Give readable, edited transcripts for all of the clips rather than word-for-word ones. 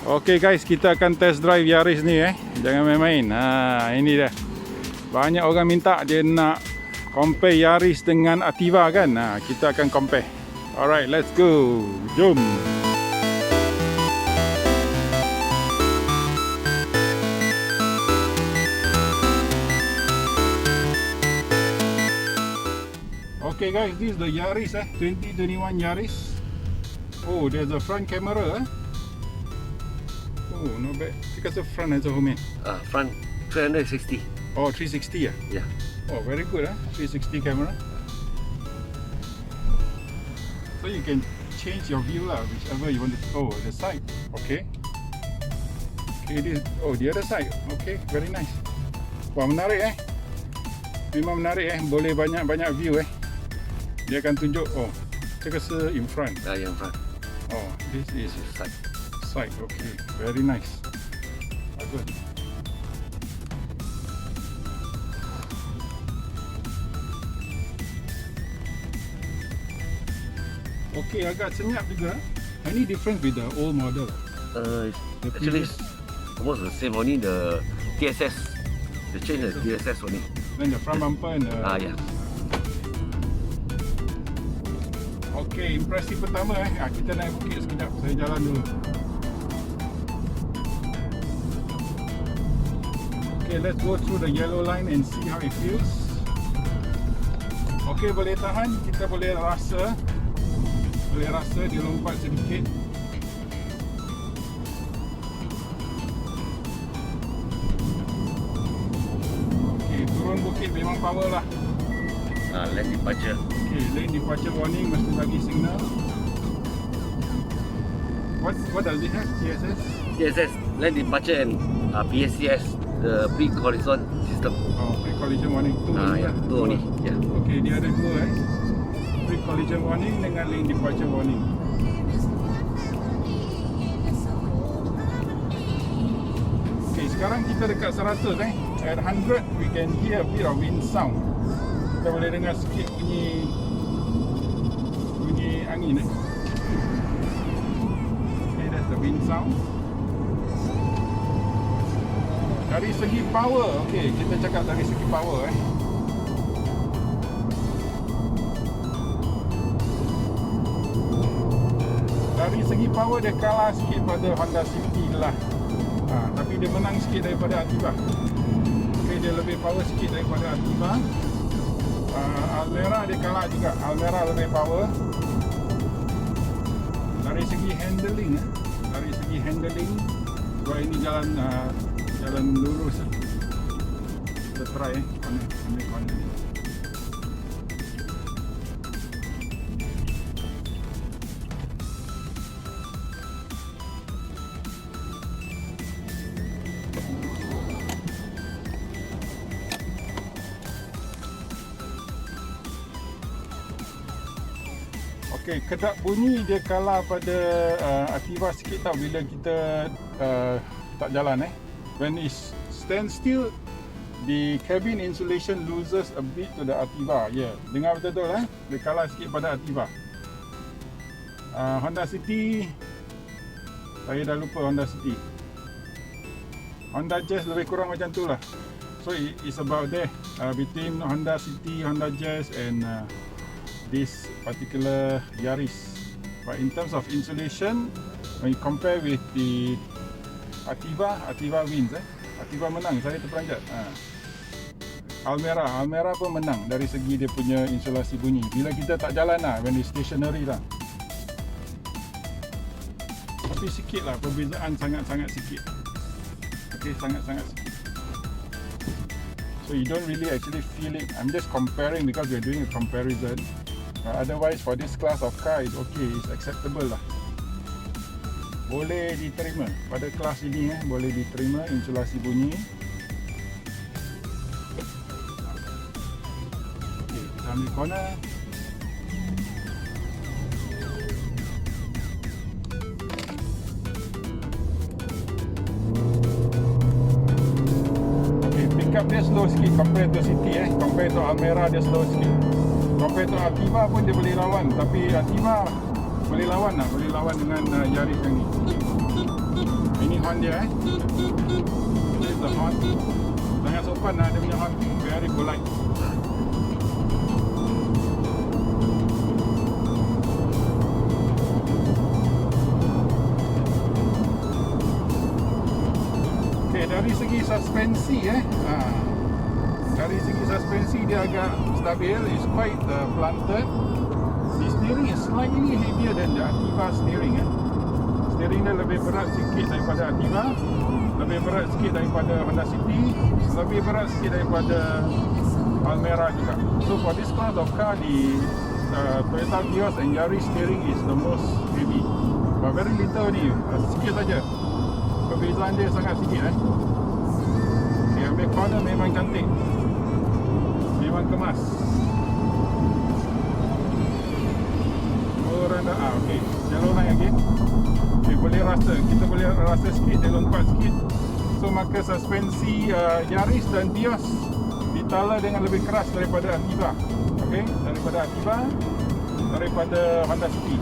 Okay guys, kita akan test drive Yaris ni Jangan main-main. Ini dia. Banyak orang minta dia nak compare Yaris dengan Ativa kan. Kita akan compare. Alright, let's go. Jom. Okay guys, this is the Yaris 2021 Yaris. Oh, there's a front camera Oh, not bad. Because the front has a home Front 360. Oh, 360 Yeah. Oh, very good 360 camera. So you can change your view whichever you want to. Oh, the side. Okay. Okay, this. Oh, the other side. Okay, very nice. Wah, menarik Memang menarik Boleh banyak view Dia akan tunjuk. Oh, 这个是 in front. In front. Oh, this is side. Side. Okay, very nice. Good. Okay, agak senyap juga. Any difference with the old model? Actually, almost the same. Only the TSS. They change the TSS only. Then the front bumper and the... Yeah. Okay, impresi pertama kita naik bukit sekejap. Saya jalan dulu. Okay, let's go through the yellow line and see how it feels. Okay, boleh tahan. Kita boleh rasa dia lompat sedikit. Okay, turun bukit memang power lah. Lane departure. Okay, lane departure warning mesti bagi signal. What does it have? TSS? TSS, lane departure and PSCS, the pre-collision system. Oh, pre-collision warning. Two only. Yeah. Okay, dia ada dua pre-collision warning dengan lane departure warning. Okay, sekarang kita dekat 100 At 100 we can hear a bit of wind sound. Kita boleh dengar sikit bunyi angin Okay, that's the wind sound. Dari segi power, okay, kita cakap dari segi power Dari segi power dia kalah sikit pada Honda City lah. Tapi dia menang sikit daripada Ativa. Okay, dia lebih power sikit daripada Ativa. Almera dia kalah juga. Almera lebih power. Dari segi handling sebab ini jalan lurus. Kita try corner. Okay, kedap bunyi dia kalah pada Ativa sikit tau bila kita tak jalan When it stands still, the cabin insulation loses a bit to the Ativa. Dengar betul-betul dia kalah sikit pada Ativa. Honda City, saya dah lupa Honda City. Honda Jazz lebih kurang macam tu lah. So it's about there between Honda City, Honda Jazz and this particular Yaris. But in terms of insulation, when you compare with the Ativa wins Ativa menang, saya terperanjat. Almera pun menang dari segi dia punya insulasi bunyi bila kita tak jalan when it's stationary lah. Tapi sikit lah perbezaan, sangat-sangat sikit. Okay, sangat-sangat sikit. So you don't really actually feel it. I'm just comparing because we're doing a comparison. Otherwise for this class of car it's okay, it's acceptable lah. Boleh diterima pada kelas ini boleh diterima insulasi bunyi. Okay, kita ambil corner. Okay, pick up dia slow sikit compare to City compare to Almera dia slow sikit. Compare to Ativa pun dia boleh lawan, tapi Ativa boleh lawan dengan Yaris yang ni. horn dia This is the horn. Sangat sopan lah dia punya horn. Very polite. Okay, dari segi suspensi dari segi suspensi dia agak stabil. It's quite planted. The steering is slightly heavier than the Activa steering. Steering dia lebih berat sikit daripada Activa, lebih berat sikit daripada Honda City, lebih berat sikit daripada Almera juga. So for this class of car, the Toyota Vios and Yaris steering is the most heavy, but very little ni, sikit saja. Perbezaan dia sangat sikit. Okay, ambil corner memang cantik, memang kemas. Okay, jalan line again. Okay, kita boleh rasa sikit dia lompat sikit. So maka suspensi Yaris dan Vios ditala dengan lebih keras daripada Activa. Okay, daripada Activa, daripada Honda City.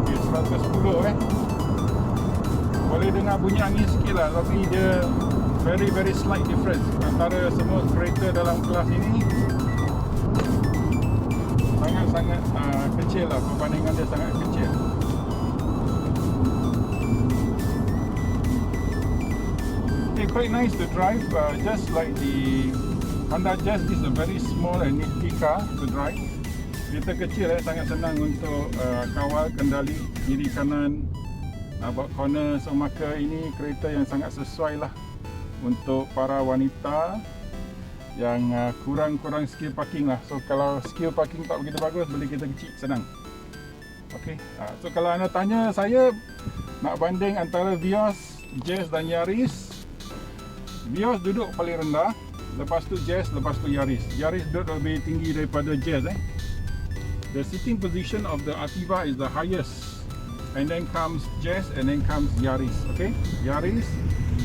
Okay, 110 boleh dengar bunyi angin sikit lah, tapi dia very slight difference antara semua kereta dalam kelas ini. Sangat kecil lah, perbandingan dia sangat kecil. Okay, quite nice to drive, just like the Honda Jazz. This is a very small and nifty car to drive. Kereta kecil sangat senang untuk kawal, kendali kiri kanan, buat corner. So maka ini kereta yang sangat sesuai lah untuk para wanita yang kurang skill parking lah. So kalau skill parking tak begitu bagus, beli kereta kecil senang. Okay, so kalau anda tanya saya nak banding antara Vios, Jazz dan Yaris, Vios duduk paling rendah, lepas tu Jazz, lepas tu Yaris. Yaris duduk lebih tinggi daripada Jazz. The sitting position of the Activa is the highest, and then comes Jazz, and then comes Yaris. Okay, Yaris,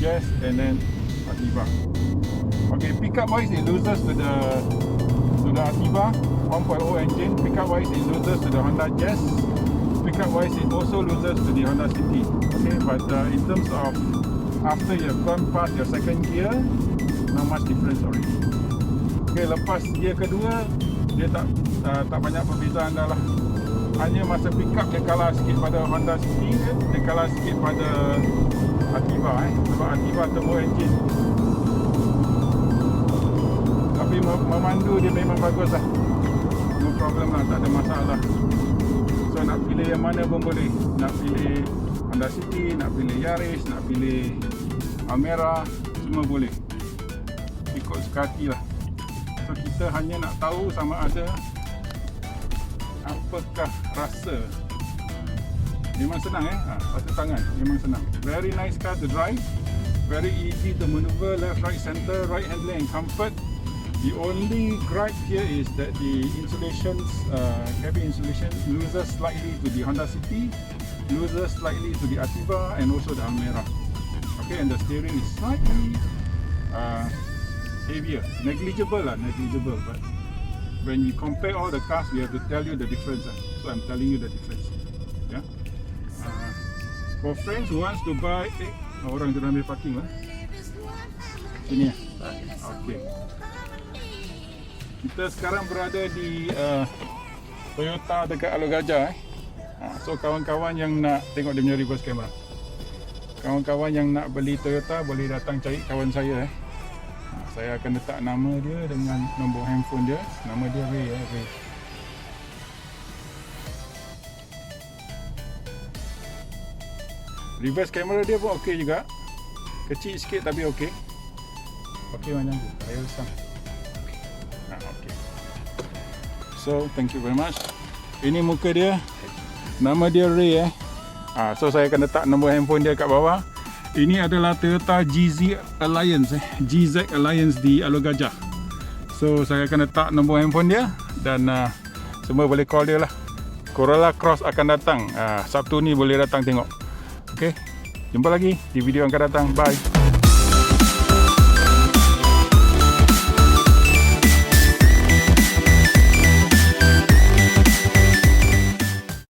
Jazz, and then Activa. Okay, pickup wise it loses to the Activa 1.0 engine. Pickup wise it loses to the Honda Jazz. Pickup wise it also loses to the Honda City. Okay, but in terms of after you have gone past your second gear, not much difference already. Okay, lepas gear kedua dia tak banyak perbezaan dah lah. Hanya masa pickup dia kalah sikit pada Honda City, dia kalah sikit pada Activa sebab Activa turbo engine. Tapi memandu dia memang bagus lah, no problem lah, tak ada masalah. So nak pilih yang mana pun boleh, nak pilih Honda City, nak pilih Yaris, nak pilih Almera, semua boleh, ikut suka hati lah. So kita hanya nak tahu sama ada apakah rasa. Memang senang rasa tangan, memang senang. Very nice car to drive, very easy to maneuver left, right, center, right handling and comfort. The only gripe here is that the insulations, cabin insulation loses slightly to the Honda City, loses slightly to the Activa and also the Almera. Okay, and the steering is slightly heavier, negligible, but when we compare all the cars, we have to tell you the difference. So I'm telling you the difference. Yeah. For friends who wants to buy, orang tu dah ambil parking lah. Sini Okay. Kita sekarang berada di Toyota dekat Alor Gajah. So kawan-kawan yang nak tengok dia punya reverse camera, kawan-kawan yang nak beli Toyota boleh datang cari kawan saya. Saya akan letak nama dia dengan nombor handphone dia. Nama dia Ray. Ray. Reverse camera dia pun okey juga, kecil sikit tapi okey. Okey macam tu, saya usang. Okay. So thank you very much. Ini muka dia, nama dia Ray. So saya akan letak nombor handphone dia kat bawah. Ini adalah Toyota GZ Alliance di Alor Gajah. So saya akan letak nombor handphone dia dan semua boleh call dia lah. Corolla Cross akan datang Sabtu ni, boleh datang tengok. Okay, jumpa lagi di video yang akan datang. Bye.